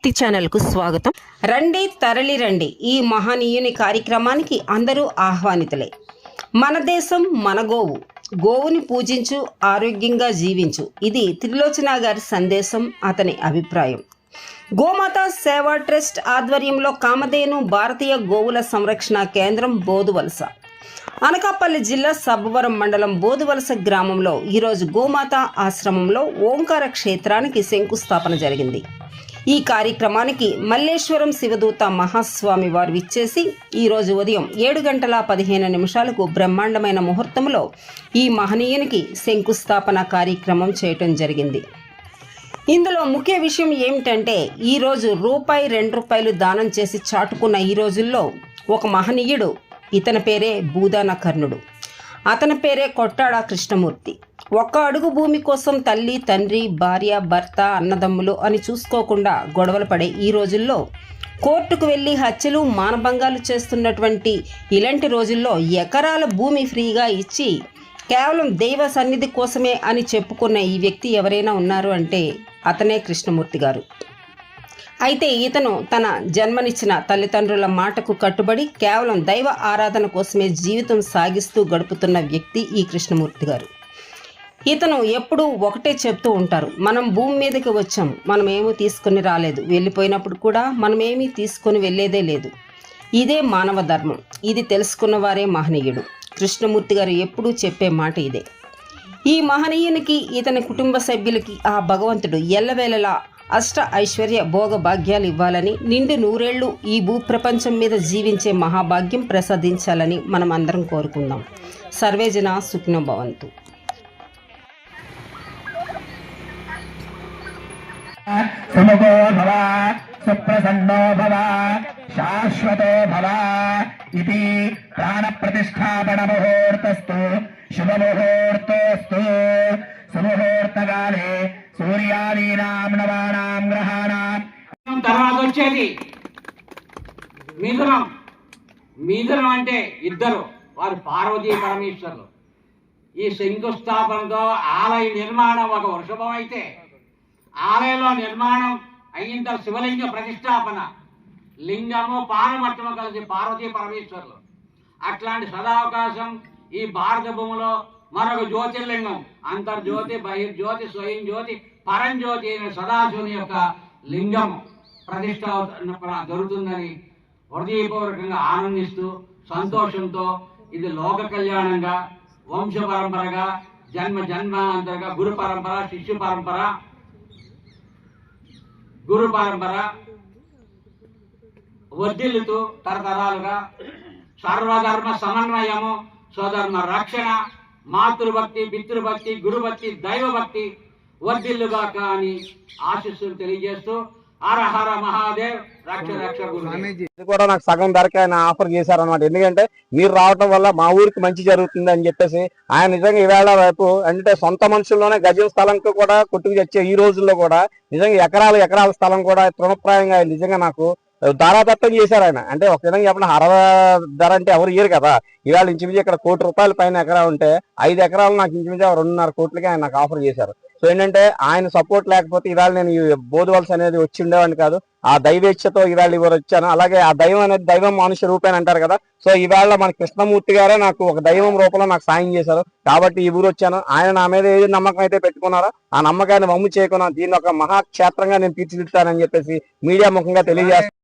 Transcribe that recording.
శక్తి channel కు స్వాగతం. రండి తరలి రండి, ఈ మహనీయుని కార్యక్రమానికి అందరూ ఆహ్వానితులే. మన దేశం మన గోవు, గోవుని పూజించు, ఆరోగ్యంగా జీవించు, ఇది త్రిలోచన గారి సందేశం, అతని అభిప్రాయం. గోమాత సేవా ట్రస్ట్ ఆధ్వర్యంలో కామధేను భారతీయ గోవుల సంరక్షణ కేంద్రం బోదువలస, అనకాపల్లి జిల్లా సబ్బవరం మండలం బోదువలస గ్రామంలో ఈరోజు గోమాత ఆశ్రమంలో ఓంకార క్షేత్రానికి శంకుస్థాపన జరిగింది. ఈ కార్యక్రమానికి మల్లేశ్వరం శివదూత మహాస్వామి వారు విచ్చేసి ఈరోజు ఉదయం 7:15 బ్రహ్మాండమైన ముహూర్తంలో ఈ మహనీయునికి శంకుస్థాపన కార్యక్రమం చేయటం జరిగింది. ఇందులో ముఖ్య విషయం ఏమిటంటే, ఈరోజు రూపాయి 2 రూపాయలు దానం చేసి చాటుకున్న ఈ రోజుల్లో ఒక మహనీయుడు, ఇతని పేరే భూదాన కర్ణుడు, అతని పేరే కొట్టాడ కృష్ణమూర్తి. ఒక్క అడుగు భూమి కోసం తల్లి, తండ్రి, భార్య, భర్త, అన్నదమ్ములు అని చూసుకోకుండా గొడవలు పడే ఈ రోజుల్లో, కోర్టుకు వెళ్ళి హత్యలు, మానభంగాలు చేస్తున్నటువంటి ఇలాంటి రోజుల్లో ఎకరాల భూమి ఫ్రీగా ఇచ్చి కేవలం దైవ సన్నిధి కోసమే అని చెప్పుకున్న ఈ వ్యక్తి ఎవరైనా ఉన్నారు అంటే అతనే కృష్ణమూర్తి గారు. అయితే ఇతను తన జన్మనిచ్చిన తల్లిదండ్రుల మాటకు కట్టుబడి కేవలం దైవ ఆరాధన కోసమే జీవితం సాగిస్తూ గడుపుతున్న వ్యక్తి ఈ కృష్ణమూర్తి గారు. ఇతను ఎప్పుడూ ఒకటే చెప్తూ ఉంటారు, మనం భూమి మీదకి వచ్చాం, మనం ఏమీ తీసుకొని రాలేదు, వెళ్ళిపోయినప్పుడు కూడా మనం ఏమీ తీసుకొని వెళ్ళేదే లేదు. ఇదే మానవ ధర్మం, ఇది తెలుసుకున్న వారే మహనీయుడు. కృష్ణమూర్తి గారు ఎప్పుడూ చెప్పే మాట ఇదే. ఈ మహనీయునికి, ఇతని కుటుంబ సభ్యులకి ఆ భగవంతుడు ఎల్లవేళలా అష్ట ఐశ్వర్య భోగ భాగ్యాలు ఇవ్వాలని, నిండు 100 ఏళ్ళు ఈ భూప్రపంచం మీద జీవించే మహాభాగ్యం ప్రసాదించాలని మనం అందరం కోరుకుందాం. సర్వేజన సుఖినో భవంతు. సుముఖో భవ, సుప్రసన్నో భవ, శాశ్వతో భవ ఇది ప్రాణ ప్రతిష్టాపన ముహూర్తస్తు శుభముహూర్తోస్తు. సుముహూర్తకాలే సూర్యాదీనాం నవానాం గ్రహాణాం. తర్వాత వచ్చేది మిథునం. మిథునం అంటే ఇద్దరు, వారు పార్వతీ పరమేశ్వరులు. ఈ శంకుస్థాపనతో ఆలయ నిర్మాణం ఒక వృషభం అయితే, ఆలయంలో నిర్మాణం అయిన తర్వాత శివలింగ ప్రతిష్టాపన, లింగము పానమట్టము కలిసి పార్వతీ పరమేశ్వరులు. అట్లాంటి సదావకాశం ఈ భారత భూమిలో మరొక జ్యోతిర్లింగం, అంతర్జ్యోతి, బహిర్జ్యోతి, స్వయం జ్యోతి, పరంజ్యోతి అయిన సదాశివుని యొక్క లింగం ప్రతిష్ట జరుగుతుందని హృదయపూర్వకంగా ఆనందిస్తూ సంతోషంతో, ఇది లోక కళ్యాణంగా, వంశ పరంపరగా, జన్మాంతరంగా గురు పరంపర, శిష్యు పరంపర, గురు పరంపర వర్ధిల్లుతూ తరతరాలుగా సర్వధర్మ సమన్వయము, స్వధర్మ రక్షణ, మాతృభక్తి, పితృభక్తి, గురుభక్తి, దైవభక్తి వర్ధిల్లుగాక అని ఆశీస్సులు తెలియజేస్తూ హర హర మహాదేవ్, రక్ష రక్ష గురు. ఇది కూడా నాకు సగం ధరకే ఆయన ఆఫర్ చేశారనమాట. ఎందుకంటే మీరు రావటం వల్ల మా ఊరికి మంచి జరుగుతుంది అని చెప్పేసి ఆయన నిజంగా ఈవేళ రేపు అంటే సొంత మనుషుల్లోనే గజం స్థలంకి కూడా కొట్టుకు తెచ్చే ఈ రోజుల్లో కూడా నిజంగా ఎకరాల స్థలం కూడా తృణప్రాయంగా నిజంగా నాకు ధారాదత్తం చేశారు ఆయన. అంటే ఒక విధంగా చెప్పిన ధర అంటే ఎవరు ఇయ్యరు కదా. ఇవాళ ఇంచుమించు ఇక్కడ ₹1,00,00,000 పైన ఎకరా ఉంటే 5 ఎకరాలు నాకు ఇంచుమించు 2.5 కోట్లకి ఆయన నాకు ఆఫర్ చేశారు. సో ఏంటంటే ఆయన సపోర్ట్ లేకపోతే ఇవాళ నేను బోధవలస అనేది వచ్చి ఉండేవాడిని కాదు. ఆ దైవేచ్ఛతో ఇవాళ ఇవ్వరు వచ్చాను. అలాగే ఆ దైవం అనేది దైవం మనుష్య రూపేణ అంటారు కదా. సో ఇవాళ మన కృష్ణమూర్తి గారే నాకు ఒక దైవం రూపంలో నాకు సాయం చేశారు కాబట్టి ఈ ఊరు వచ్చాను. ఆయన నా మీద ఏది నమ్మకం అయితే పెట్టుకున్నారో ఆ నమ్మకాన్ని వమ్ము చేయకుండా దీన్ని ఒక మహాక్షేత్రంగా నేను తీర్చిదిద్దుతానని చెప్పేసి మీడియా ముఖంగా తెలియజేస్తాను.